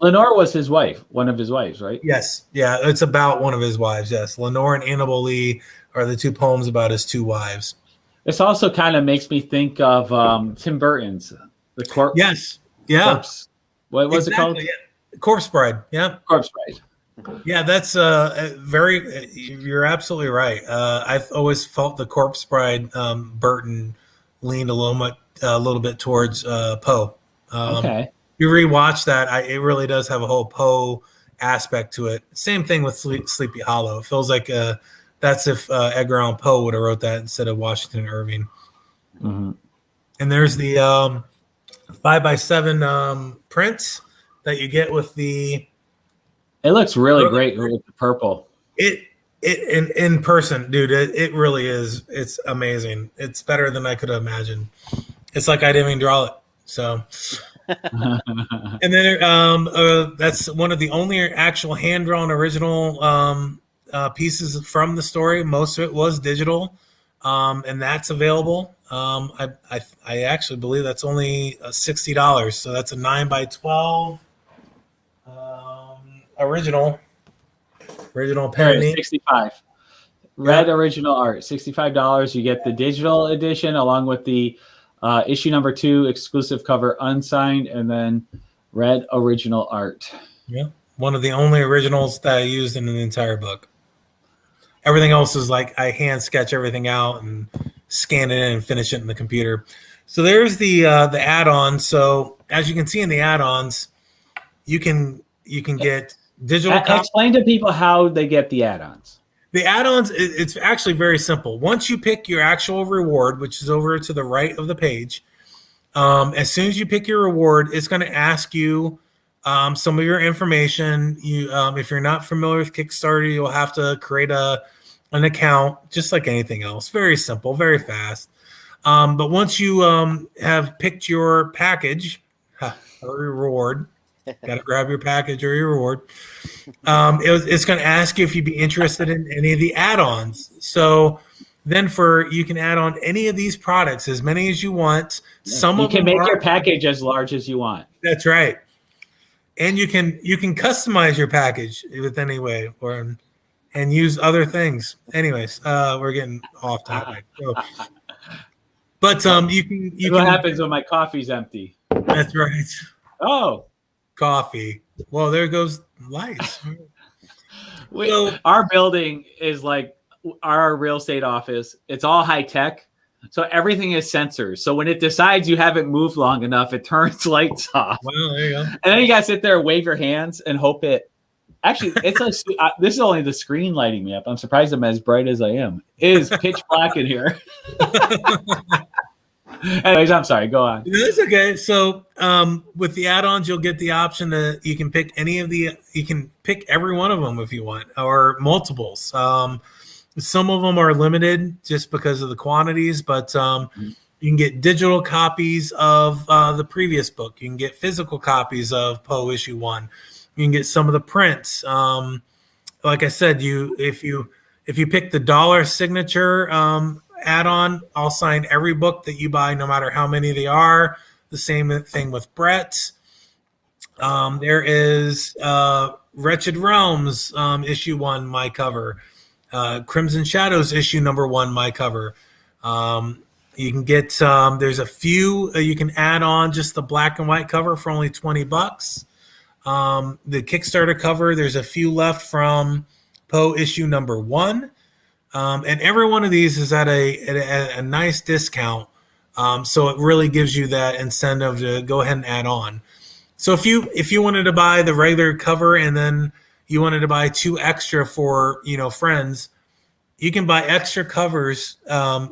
Lenore was his wife, one of his wives, right? Yes. Yeah, it's about one of his wives. Yes. Lenore and Annabelle Lee are the two poems about his two wives. This also kind of makes me think of Tim Burton's The Corpse. Yes. Yeah. Corpse. What was it called? Yeah. Corpse Bride. Yeah. Corpse Bride. Yeah, that's you're absolutely right. I've always felt the Corpse Bride Burton leaned a little bit towards Poe. Okay. You rewatch that, it really does have a whole Poe aspect to it. Same thing with Sleepy Hollow. It feels like that's if Edgar Allan Poe would have wrote that instead of Washington Irving. And there's the 5x7 prints that you get with the. It looks really great with the purple. It in person, dude. It really is. It's amazing. It's better than I could have imagined. It's like I didn't even draw it. So, and then that's one of the only actual hand drawn original pieces from the story. Most of it was digital, and that's available. I actually believe that's only $60. So that's a 9x12 original penny. 65. Red original art, $65. You get the digital edition along with the issue number 2 exclusive cover unsigned, and then red original art. Yeah, one of the only originals that I used in the entire book. Everything else is like I hand sketch everything out and scan it in and finish it in the computer. So there's the add-ons. So as you can see in the add-ons, you can get digital. Explain to people how they get the add-ons. The add-ons, it's actually very simple. Once you pick your actual reward, which is over to the right of the page, as soon as you pick your reward, it's going to ask you some of your information. You, if you're not familiar with Kickstarter, you'll have to create an account, just like anything else. Very simple, very fast. But once you have picked your package or your reward, got to grab your package or your reward. It's going to ask you if you'd be interested in any of the add-ons. So then you can add on any of these products, as many as you want. Some you can make your package as large as you want. That's right. And you can customize your package with any way and use other things. Anyways, we're getting off topic. So, but you can. What happens when my coffee's empty? That's right. Oh. Coffee. Well, there goes lights. Our building is like our real estate office. It's all high tech, so everything is sensors. So when it decides you haven't moved long enough, it turns lights off. Well, there you go. And then you gotta sit there and wave your hands and hope it. Actually, it's like this is only the screen lighting me up. I'm surprised I'm as bright as I am. It is pitch black in here. Anyways, I'm sorry. Go on. That's okay. So with the add-ons, you'll get the option to you can pick every one of them if you want, or multiples. Some of them are limited just because of the quantities, but you can get digital copies of the previous book. You can get physical copies of Poe issue 1. You can get some of the prints. Like I said, if you pick the dollar signature add-on, I'll sign every book that you buy, no matter how many they are. The same thing with Brett. There is Wretched Realms issue 1, my cover. Crimson Shadows issue number 1, my cover. You can get there's a few you can add on just the black and white cover for only $20. The Kickstarter cover, there's a few left from Poe issue number 1. And every one of these is at a nice discount. So it really gives you that incentive to go ahead and add on. So if you wanted to buy the regular cover and then you wanted to buy 2 extra for, friends, you can buy extra covers,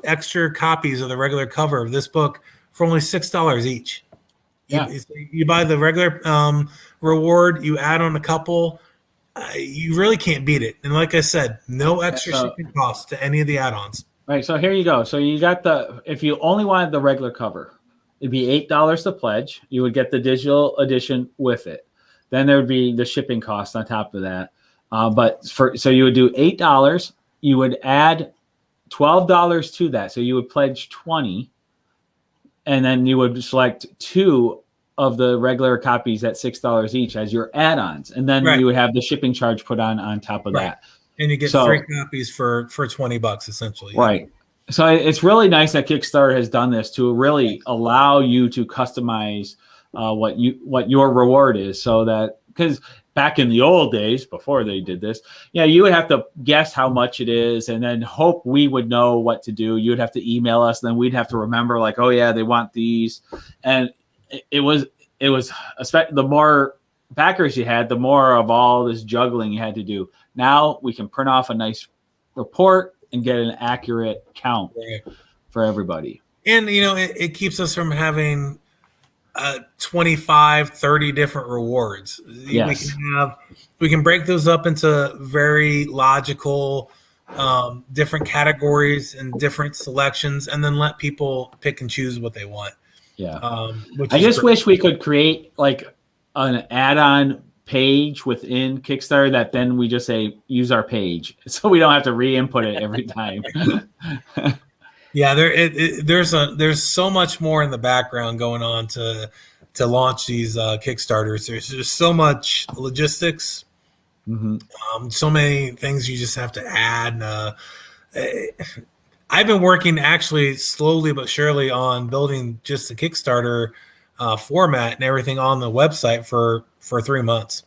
extra copies of the regular cover of this book for only $6 each. Yeah. You buy the regular reward, you add on a couple, you really can't beat it. And like I said, no extra shipping costs to any of the add-ons. Right. So here you go. So you got if you only wanted the regular cover, it'd be $8 to pledge. You would get the digital edition with it. Then there would be the shipping cost on top of that. So you would do $8. You would add $12 to that. So you would pledge $20, and then you would select 2 of the regular copies at $6 each as your add-ons, and then you would have the shipping charge put on top of that. And you get 3 copies for $20 essentially. Right. So it's really nice that Kickstarter has done this to really allow you to customize what your reward is, so that, because back in the old days before they did this, you would have to guess how much it is and then hope we would know what to do. You would have to email us, and then we'd have to remember, like, oh yeah, they want these. And it was the more backers you had, the more of all this juggling you had to do. Now we can print off a nice report and get an accurate count for everybody. And it keeps us from having 25, 30 different rewards. Yes. We can break those up into very logical different categories and different selections, and then let people pick and choose what they want. Yeah. I just wish we could create like an add-on page within Kickstarter that then we just say use our page, so we don't have to re-input it every time. Yeah, there's so much more in the background going on to launch these Kickstarters. There's just so much logistics, so many things you just have to add. I've been working actually slowly but surely on building just the Kickstarter format and everything on the website for 3 months.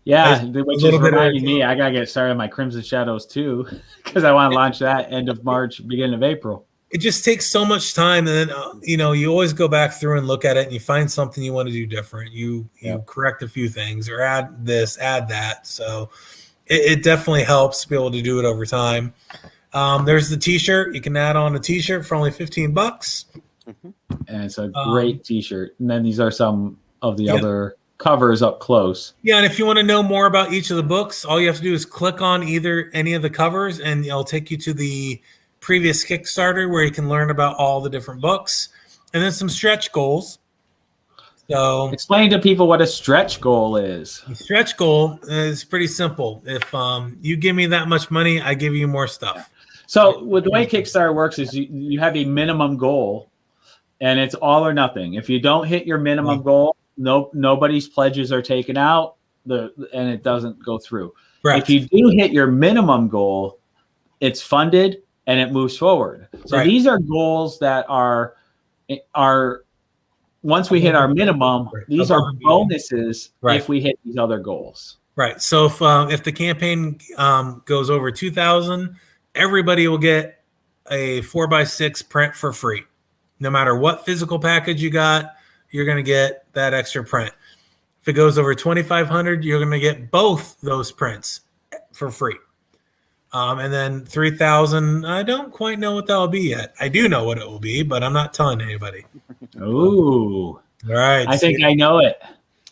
Yeah, which is reminding me, I gotta get started on my Crimson Shadows too, because I want to launch that end of March, beginning of April. It just takes so much time, and then you always go back through and look at it, and you find something you want to do different. You correct a few things or add this, add that. So it definitely helps to be able to do it over time. There's the T-shirt. You can add on a T-shirt for only $15, and it's a great T-shirt. And then these are some of the other covers up close. Yeah, and if you want to know more about each of the books, all you have to do is click on any of the covers, and it'll take you to the previous Kickstarter where you can learn about all the different books, and then some stretch goals. So explain to people what a stretch goal is. A stretch goal is pretty simple. If you give me that much money, I give you more stuff. So with the way Kickstarter works is you have a minimum goal, and it's all or nothing. If you don't hit your minimum goal, nobody's pledges are taken out, and it doesn't go through. Right. If you do hit your minimum goal, it's funded and it moves forward. So these are goals that are once we hit our minimum, these are bonuses if we hit these other goals. Right. So if the campaign goes over 2,000, everybody will get a 4x6 print for free. No matter what physical package you got, you're going to get that extra print. If it goes over 2,500, you're going to get both those prints for free. And then 3,000, I don't quite know what that will be yet. I do know what it will be, but I'm not telling anybody. Ooh. All right. I think I know it.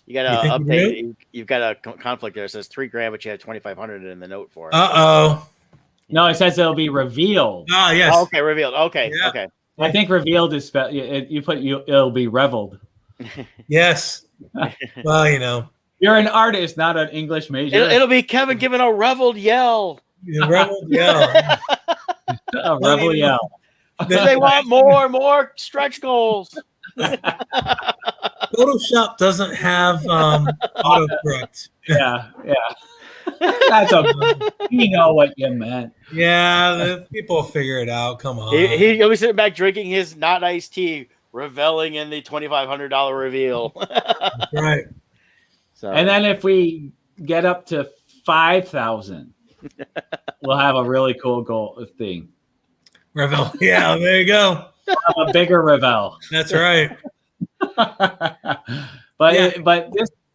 You got to update. You've got a conflict there. It says $3,000, but you had 2,500 in the note for it. No, it says it'll be revealed. Oh, yes. Oh, okay, revealed. Okay, Yeah. okay. I think revealed is it'll be reveled. Yes. Well, You're an artist, not an English major. It'll be Kevin giving a reveled yell. Reveled yell. A rebel yell. They want more stretch goals. Photoshop doesn't have autocorrect. Yeah. That's you know what you meant. Yeah, the people figure it out. Come on. He'll be sitting back drinking his not iced tea, reveling in the $2,500 reveal. Right. So. And then if we get up to 5,000, we'll have a really cool goal thing. Revel. Yeah, there you go. A bigger revel. That's right. But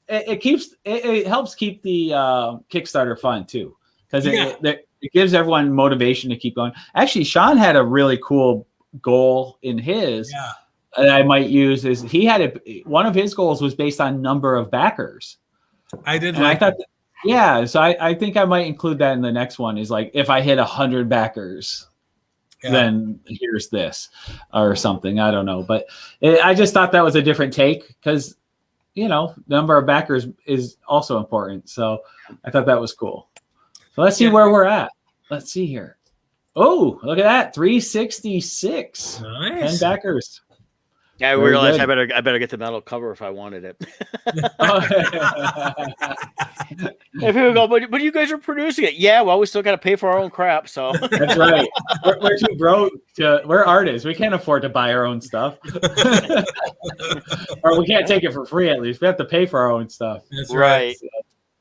it helps keep the Kickstarter fun too, because it gives everyone motivation to keep going. Actually, Sean had a really cool goal in his that I might use. Is he had one of his goals was based on number of backers. I did. And I thought, so I think I might include that in the next one. Is like if I hit 100 backers. Then here's this or something. I don't know. But I just thought that was a different take because, number of backers is also important. So I thought that was cool. So let's see where we're at. Let's see here. Oh, look at that. 366. Nice. 10 backers. Yeah, I realized I better get the metal cover if I wanted it. If people go, but you guys are producing it. Yeah, well, we still got to pay for our own crap. So that's right. We're too broke. We're artists. We can't afford to buy our own stuff, or we can't take it for free. At least we have to pay for our own stuff. That's right. So,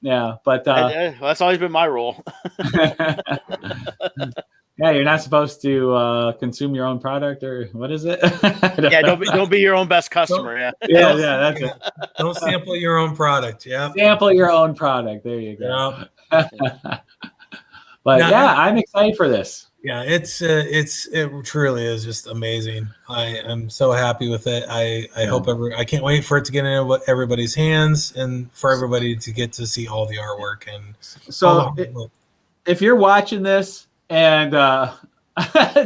yeah, but that's always been my rule. Yeah, you're not supposed to consume your own product, or what is it? Don't be your own best customer. Yeah, that's it. Don't sample your own product. Yeah, sample your own product. There you go. Yeah. But I'm excited for this. Yeah, it truly is just amazing. I am so happy with it. I hope I can't wait for it to get into everybody's hands and for everybody to get to see all the artwork. And so, if you're watching this. And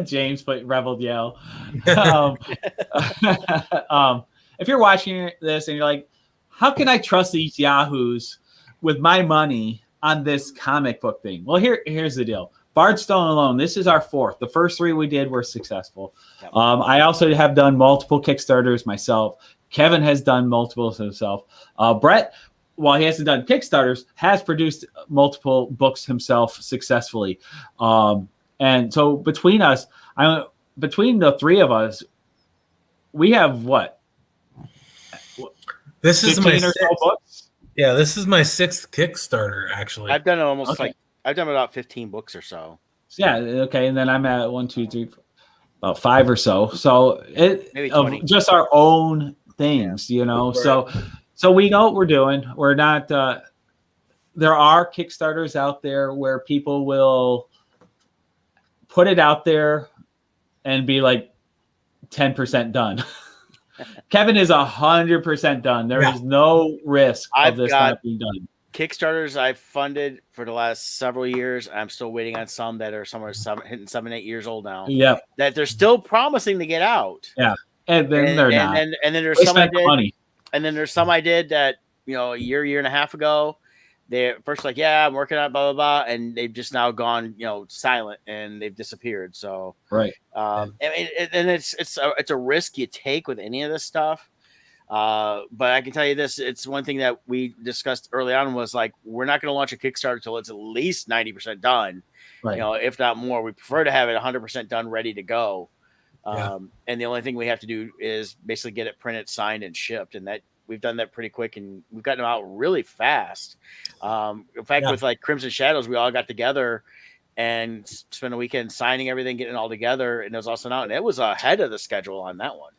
James put reveled yell. If you're watching this and you're like, how can I trust these yahoos with my money on this comic book thing? Well, here's the deal. Bardstone alone, this is our fourth. The first three we did were successful. Yep. I also have done multiple Kickstarters myself. Kevin has done multiple himself. Brett, while he hasn't done Kickstarters, has produced multiple books himself successfully. And so between us, between the three of us, we have what? This is my sixth. Books? Yeah, this is my sixth Kickstarter, actually. I've done I've done about 15 books or so. Yeah, okay. And then I'm at 1, 2, 3, 4, about 5 or so. So maybe 20. Just our own things, Right. So we know what we're doing. We're not. There are Kickstarters out there where people will put it out there and be like 10% done. Kevin is 100% done. There is no risk of this not being done. Kickstarters I've funded for the last several years. I'm still waiting on some that are somewhere hitting 7, 8 years old now. Yeah, that they're still promising to get out. Yeah, and then they're not. And then there's some I did. Money. And then there's some I did that, a year and a half ago, they first like, I'm working on blah, blah, blah. And they've just now gone, silent and they've disappeared. So, right. And it's a risk you take with any of this stuff. But I can tell you this, it's one thing that we discussed early on was like, we're not going to launch a Kickstarter until it's at least 90% done, right. If not more. We prefer to have it 100% done, ready to go. And the only thing we have to do is basically get it printed, signed, and shipped. And that we've done that pretty quick, and we've gotten them out really fast. In fact, with like Crimson Shadows, we all got together and spent a weekend signing everything, getting it all together, and it was all sent out. And it was ahead of the schedule on that one.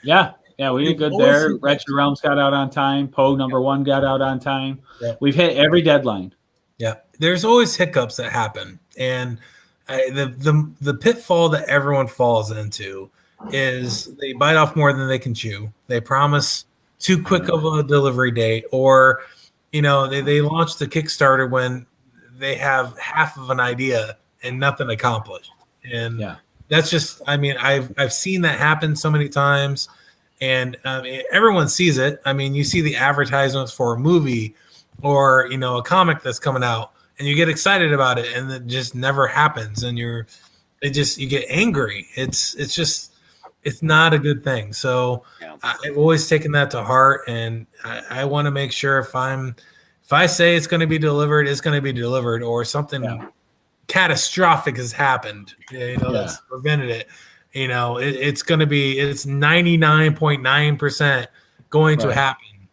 Yeah, we did good there. Retro Realms got out on time. Poe #1 got out on time. Yeah. We've hit every deadline. Yeah, there's always hiccups that happen, and the pitfall that everyone falls into is they bite off more than they can chew. They promise too quick of a delivery date, or they launch the Kickstarter when they have half of an idea and nothing accomplished. And that's just, I mean, I've seen that happen so many times, and everyone sees it. I mean, you see the advertisements for a movie or a comic that's coming out, and you get excited about it, and it just never happens, and you get angry. It's not a good thing. So I've always taken that to heart, and I want to make sure if I say it's going to be delivered, it's going to be delivered, or something catastrophic has happened, that's prevented it. It's going to be, it's 99.9% going to happen.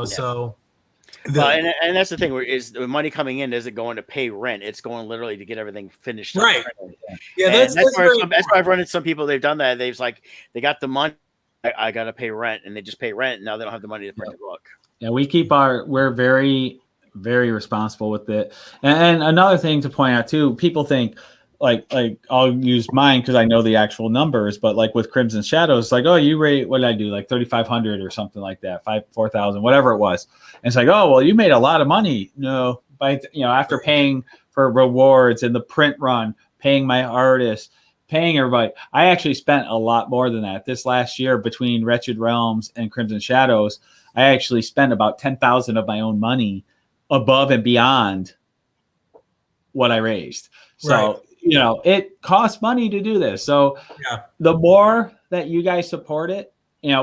So. And that's the thing, is the money coming in isn't going to pay rent. It's going literally to get everything finished. Right. Yeah, that's why I've run into some people. They've done that. They've they got the money. I got to pay rent, and they just pay rent. And now they don't have the money to print the book. Yeah, we're very, very responsible with it. And another thing to point out too, people think like I'll use mine because I know the actual numbers, but like with Crimson Shadows, like, oh, you rate, what did I do? Like 3,500 or something like that, 4,000, whatever it was. And it's like, oh, well, you made a lot of money. No, by after paying for rewards and the print run, paying my artists, paying everybody, I actually spent a lot more than that. This last year between Wretched Realms and Crimson Shadows, I actually spent about 10,000 of my own money above and beyond what I raised. So, it costs money to do this. So the more that you guys support it,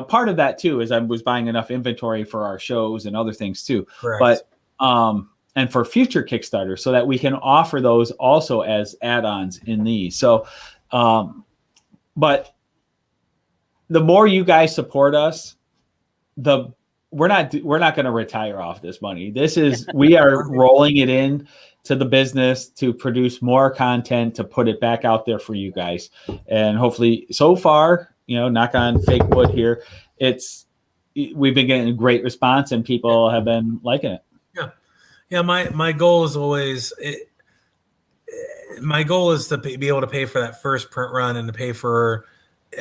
part of that too is I was buying enough inventory for our shows and other things too. Correct. But and for future Kickstarter, so that we can offer those also as add-ons in these. So, but the more you guys support us, we're not going to retire off this money. We are rolling it in to the business to produce more content, to put it back out there for you guys. And hopefully so far, knock on fake wood here, we've been getting a great response and people have been liking it. Yeah. My goal is always, my goal is to be able to pay for that first print run and to pay for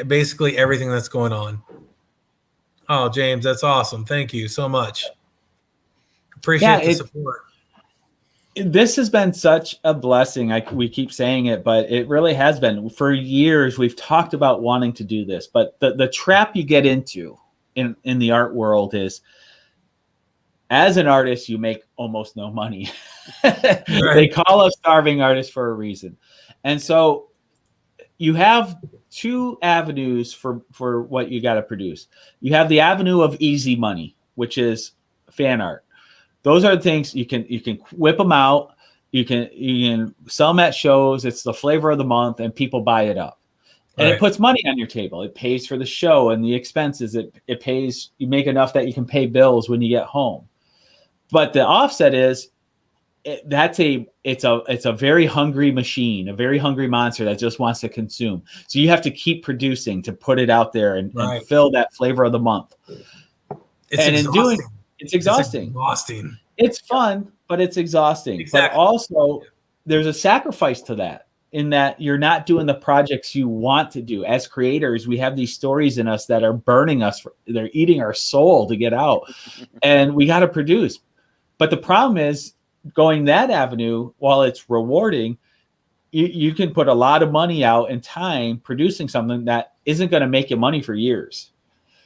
basically everything that's going on. Oh, James, that's awesome. Thank you so much. Appreciate the support. This has been such a blessing. We keep saying it, but it really has been. For years, we've talked about wanting to do this, but the trap you get into in the art world is, as an artist, you make almost no money. Right. They call us starving artists for a reason. And so you have two avenues for what you got to produce. You have the avenue of easy money, which is fan art. Those are the things you can whip them out. You can sell them at shows. It's the flavor of the month, and people buy it up. And It puts money on your table. It pays for the show and the expenses. It pays. You make enough that you can pay bills when you get home. But the offset is it's a very hungry machine, a very hungry monster that just wants to consume. So you have to keep producing to put it out there and fill that flavor of the month. It's exhausting. It's fun, but it's exhausting. Exactly. But also, there's a sacrifice to that, in that you're not doing the projects you want to do. As creators, we have these stories in us that are burning us. They're eating our soul to get out, and we got to produce. But the problem is, going that avenue, while it's rewarding, you can put a lot of money out and time producing something that isn't going to make you money for years.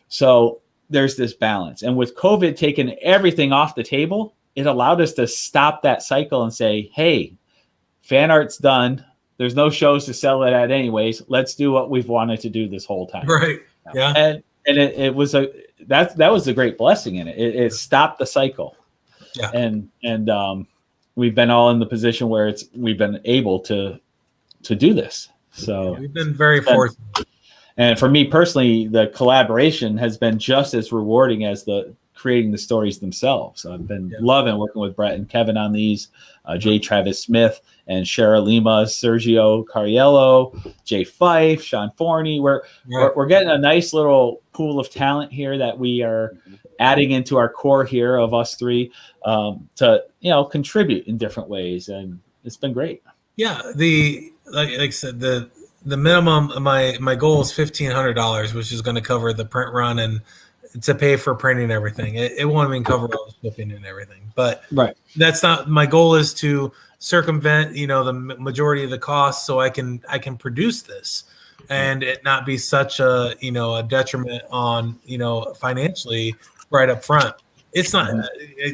So there's this balance. And with COVID taking everything off the table, it allowed us to stop that cycle and say, hey, fan art's done. There's no shows to sell it at anyways. Let's do what we've wanted to do this whole time. Right. Yeah. And it was that was the great blessing in it. It stopped the cycle. Yeah. And we've been all in the position where we've been able to do this. So we've been very fortunate. And for me personally, the collaboration has been just as rewarding as the creating the stories themselves. So I've been loving working with Brett and Kevin on these. J. Travis Smith and Shara Lima, Sergio Cariello, Jay Fife, Sean Forney. We're getting a nice little pool of talent here that we are adding into our core here of us three to contribute in different ways, and it's been great. Yeah, like I said, the minimum my goal is $1,500, which is going to cover the print run and to pay for printing and everything. It won't even cover all the shipping and everything. But that's not my goal. Is to circumvent the majority of the costs so I can produce this and it not be such a a detriment on financially right up front. It's not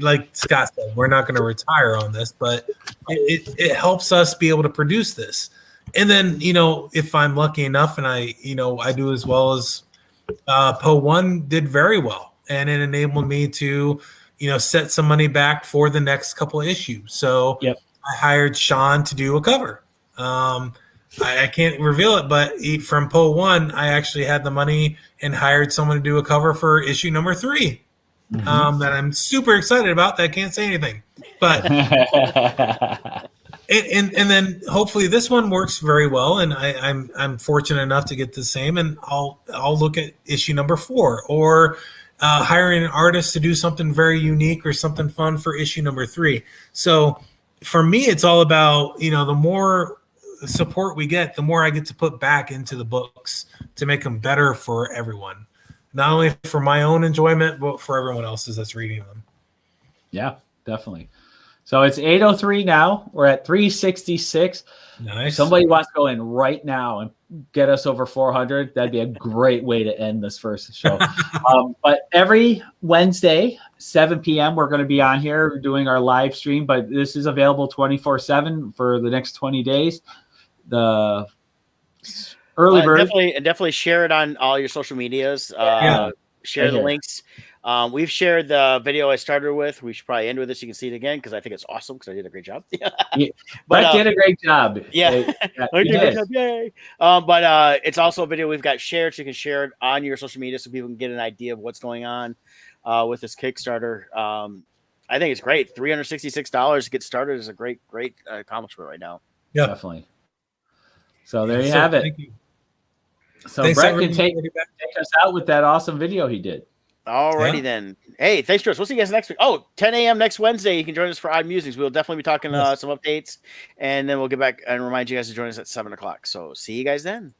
like Scott said, we're not going to retire on this, but it helps us be able to produce this. And then if I'm lucky enough and I do as well as Poe 1 did very well, and it enabled me to set some money back for the next couple of issues. So I hired Sean to do a cover. I can't reveal it, but from Poe 1, I actually had the money and hired someone to do a cover for issue number 3. That I'm super excited about. That I can't say anything, but and then hopefully this one works very well, and I'm fortunate enough to get the same, and I'll look at issue number 4 or hiring an artist to do something very unique or something fun for issue number 3. So for me, it's all about the more support we get, the more I get to put back into the books to make them better for everyone. Not only for my own enjoyment, but for everyone else's that's reading them. Yeah, definitely. So it's 8:03 now. We're at 366. Nice. Somebody wants to go in right now and get us over 400. That'd be a great way to end this first show. But every Wednesday, 7 p.m., we're going to be on here doing our live stream. But this is available 24/7 for the next 20 days. The early bird. Definitely share it on all your social medias. Share the links. We've shared the video I started with. We should probably end with this. You can see it again because I think it's awesome because I did a great job. But did a great job. Yeah, I did a great job. Yay! But it's also a video we've got shared, so you can share it on your social media so people can get an idea of what's going on with this Kickstarter. I think it's great. $366 to get started is a great accomplishment right now. Yeah, definitely. So there you have it. Thank you. So thanks, Brett can take us out with that awesome video he did. Alrighty then. Hey, thanks, George. We'll see you guys next week. 10 a.m. next Wednesday. You can join us for Odd Musings. We'll definitely be talking some updates, and then we'll get back and remind you guys to join us at 7 o'clock. So see you guys then.